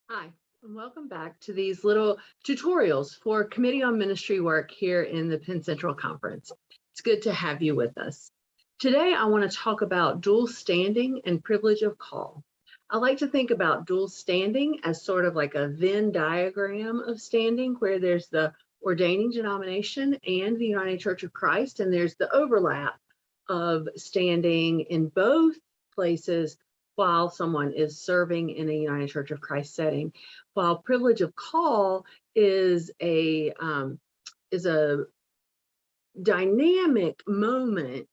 Hi, and welcome back to these little tutorials for Committee on Ministry work here in the Penn Central Conference. It's good to have you with us. Today, I want to talk about dual standing and privilege of call. I like to think about dual standing as sort of like a Venn diagram of standing, where there's the ordaining denomination and the United Church of Christ, and there's the overlap of standing in both places while someone is serving in a United Church of Christ setting, while privilege of call is a dynamic moment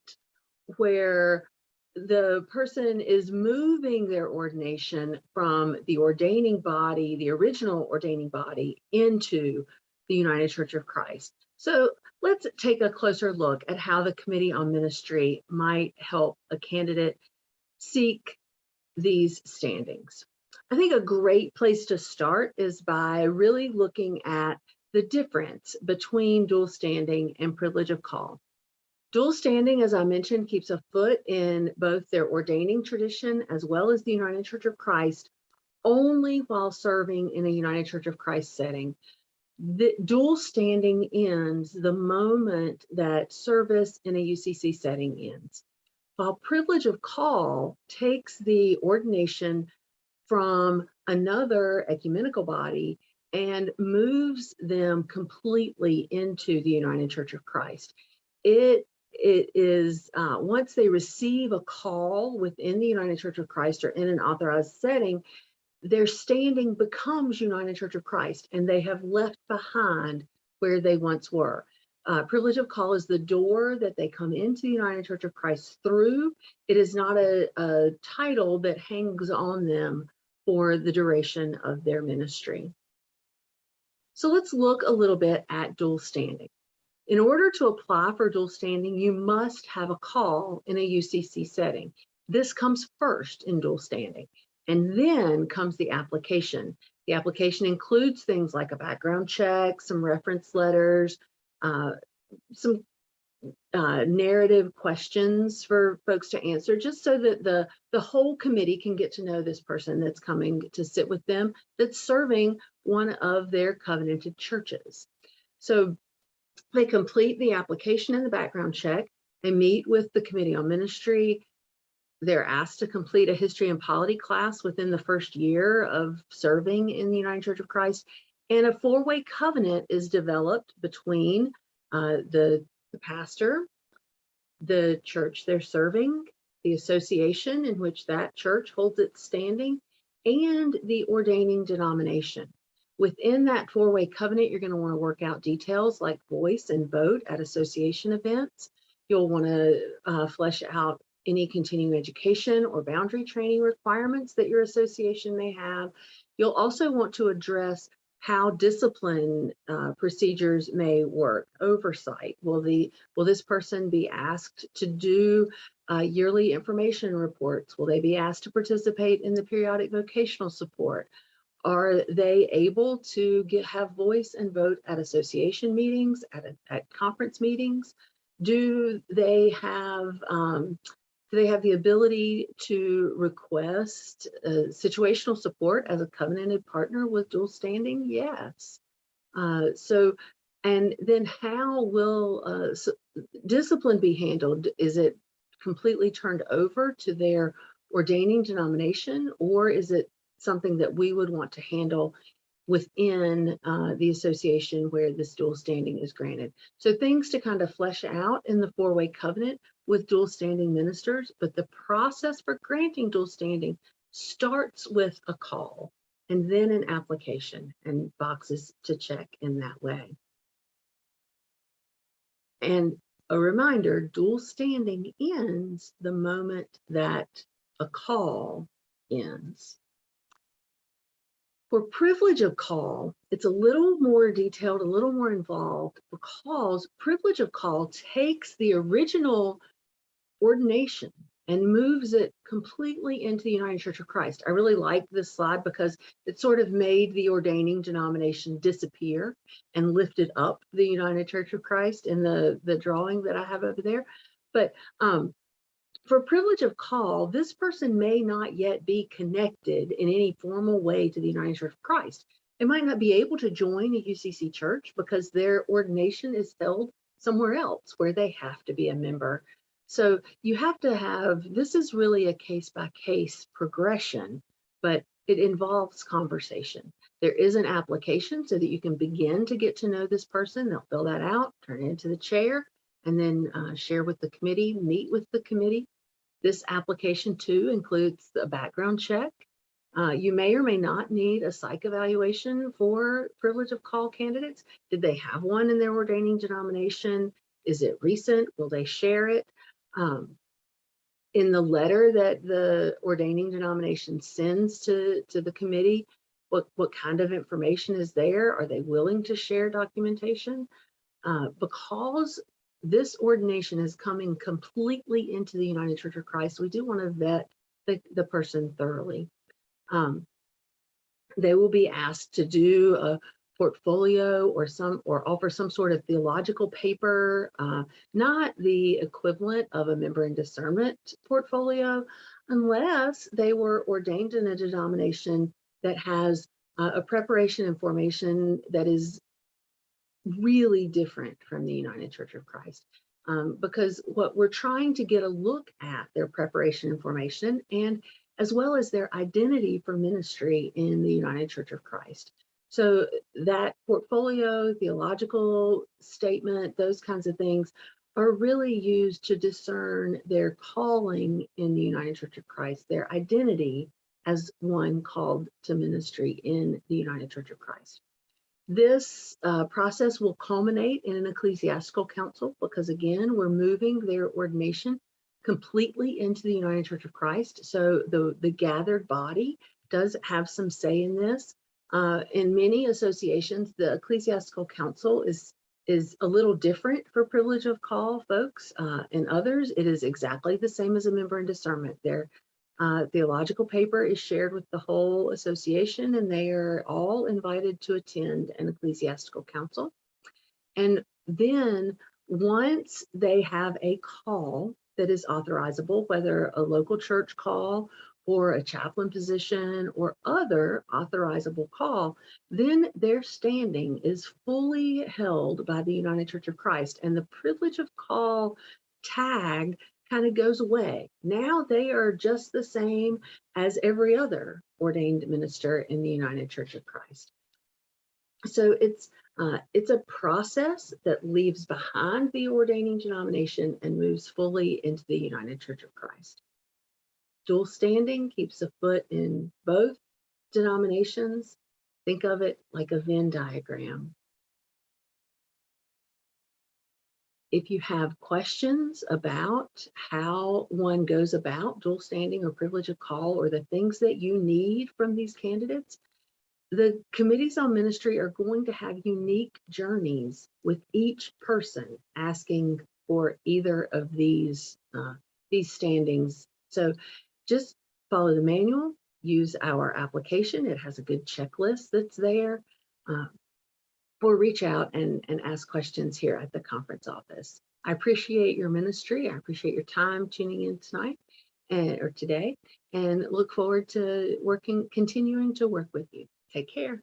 where the person is moving their ordination from the ordaining body, the original ordaining body, into the United Church of Christ. So let's take a closer look at how the Committee on Ministry might help a candidate seek these standings. I think a great place to start is by really looking at the difference between dual standing and privilege of call. Dual standing, as I mentioned, keeps a foot in both their ordaining tradition as well as the United Church of Christ, only while serving in a United Church of Christ setting. The dual standing ends the moment that service in a UCC setting ends, while privilege of call takes the ordination from another ecumenical body and moves them completely into the United Church of Christ. It is once they receive a call within the United Church of Christ or in an authorized setting, their standing becomes United Church of Christ, and they have left behind where they once were. Privilege of call is the door that they come into the United Church of Christ through. It is not a title that hangs on them for the duration of their ministry. So let's look a little bit at dual standing. In order to apply for dual standing, you must have a call in a UCC setting. This comes first in dual standing, and then comes the application. The application includes things like a background check, some reference letters, some narrative questions for folks to answer, just so that the whole committee can get to know this person that's coming to sit with them, that's serving one of their covenanted churches. So they complete the application and the background check. They meet with the Committee on Ministry. They're asked to complete a history and polity class within the first year of serving in the United Church of Christ. And a four-way covenant is developed between the pastor, the church they're serving, the association in which that church holds its standing, and the ordaining denomination. Within that four-way covenant, you're going to want to work out details like voice and vote at association events. You'll want to flesh out any continuing education or boundary training requirements that your association may have. You'll also want to address how discipline procedures may work. Oversight. Will this person be asked to do yearly information reports? Will they be asked to participate in the periodic vocational support? Are they able to have voice and vote at association meetings, at conference meetings? Do they have the ability to request situational support as a covenanted partner with dual standing? Yes. And then how will discipline be handled? Is it completely turned over to their ordaining denomination, or is it something that we would want to handle within the association where this dual standing is granted? So things to kind of flesh out in the four-way covenant with dual standing ministers, but the process for granting dual standing starts with a call and then an application and boxes to check in that way. And a reminder, dual standing ends the moment that a call ends. For privilege of call, it's a little more detailed, a little more involved, because privilege of call takes the original ordination and moves it completely into the United Church of Christ. I really like this slide because it sort of made the ordaining denomination disappear and lifted up the United Church of Christ in the drawing that I have over there. But For privilege of call, this person may not yet be connected in any formal way to the United Church of Christ. They might not be able to join a UCC church because their ordination is held somewhere else where they have to be a member. So you have to have, this is really a case-by-case progression, but it involves conversation. There is an application so that you can begin to get to know this person. They'll fill that out, turn it into the chair, and then share with the committee, meet with the committee. This application too includes a background check. You may or may not need a psych evaluation for privilege of call candidates. Did they have one in their ordaining denomination? Is it recent? Will they share it? In the letter that the ordaining denomination sends to the committee, what kind of information is there? Are they willing to share documentation? Because this ordination is coming completely into the United Church of Christ, we do want to vet the person thoroughly. They will be asked to do a portfolio or offer some sort of theological paper, not the equivalent of a member in discernment portfolio, unless they were ordained in a denomination that has a preparation and formation that is really different from the United Church of Christ. Because what we're trying to get a look at their preparation and formation, and as well as their identity for ministry in the United Church of Christ. So that portfolio, theological statement, those kinds of things are really used to discern their calling in the United Church of Christ, their identity as one called to ministry in the United Church of Christ. This process will culminate in an ecclesiastical council because, again, we're moving their ordination completely into the United Church of Christ. So the gathered body does have some say in this. In many associations, the ecclesiastical council is a little different for privilege of call folks. In others, it is exactly the same as a member in discernment. Their theological paper is shared with the whole association, and they are all invited to attend an ecclesiastical council. And then once they have a call that is authorizable, whether a local church call or a chaplain position or other authorizable call, then their standing is fully held by the United Church of Christ, and the privilege of call tag kind of goes away. Now they are just the same as every other ordained minister in the United Church of Christ. So it's a process that leaves behind the ordaining denomination and moves fully into the United Church of Christ. Dual standing keeps a foot in both denominations. Think of it like a Venn diagram. If you have questions about how one goes about dual standing or privilege of call, or the things that you need from these candidates, the committees on ministry are going to have unique journeys with each person asking for either of these standings. So just follow the manual, use our application. It has a good checklist that's there. Or reach out and ask questions here at the conference office. I appreciate your ministry. I appreciate your time tuning in tonight or today, and look forward to continuing to work with you. Take care.